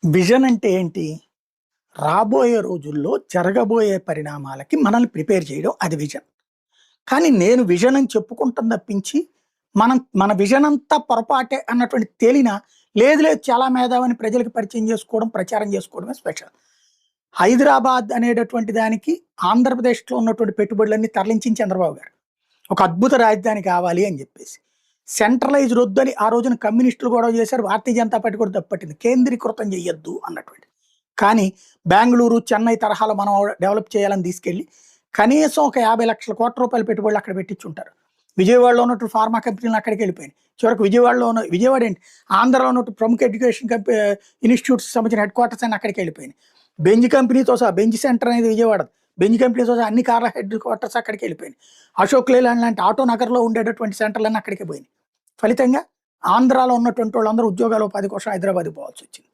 Vision అంటే ఏంటి? రాబోయే రోజుల్లో జరగబోయే పరిణామాలకి మనల్ని ప్రిపేర్ చేయడం అది విజన్. కానీ నేను విజన్ అని చెప్పుకుంటాం తప్పించి, మన విజన్ అంతా పొరపాటే అన్నటువంటి తేలినా, లేదు లేదు చాలా మేధావని ప్రజలకు పరిచయం చేసుకోవడం, ప్రచారం చేసుకోవడమే స్పెషల్. హైదరాబాద్ అనేటటువంటి దానికి ఆంధ్రప్రదేశ్‌లో ఉన్నటువంటి పెట్టుబడులన్నీ తరలించింది చంద్రబాబు గారు. ఒక అద్భుత రాజధాని కావాలి అని చెప్పేసి. సెంట్రలైజ్డ్ వద్దని ఆ రోజున కమ్యూనిస్టులు గొడవ చేశారు. భారతీయ జనతా పార్టీ కూడా తప్పట్టింది. కేంద్రీకృతం చేయొద్దు అన్నటువంటిది. కానీ బెంగుళూరు, చెన్నై తరహాలో మనం డెవలప్ చేయాలని తీసుకెళ్ళి కనీసం ఒక 50,00,000 కోట్ల రూపాయల పెట్టుబడులు అక్కడ పెట్టించుంటారు. విజయవాడలో ఉన్నట్టు ఫార్మా కంపెనీలు అక్కడికి వెళ్ళిపోయినాయి. చివరికి విజయవాడ ఏంటి ఆంధ్రాలో ఉన్నట్టు ప్రముఖ ఎడ్యుకేషన్ ఇన్స్టిట్యూట్స్ సంబంధించిన హెడ్ క్వార్టర్స్ అన్ని అక్కడికి వెళ్ళిపోయినాయి. బెంజ్ కంపెనీతో సహా బెంజ్ సెంటర్ అనేది విజయవాడది. బెంజ్ కంపెనీతో సహా అన్ని కార్ల హెడ్ క్వార్టర్స్ అక్కడికి వెళ్ళిపోయినాయి. అశోక్ లేలాండ్ లాంటి ఆటో నగర్లో ఉండేటటువంటి సెంటర్లన్నీ అక్కడికి పోయినాయి. ఫలితంగా ఆంధ్రాలో ఉన్నటువంటి వాళ్ళందరూ ఉద్యోగాలు, ఉపాధి కోసం హైదరాబాద్‌కి పోవాల్సి వచ్చింది.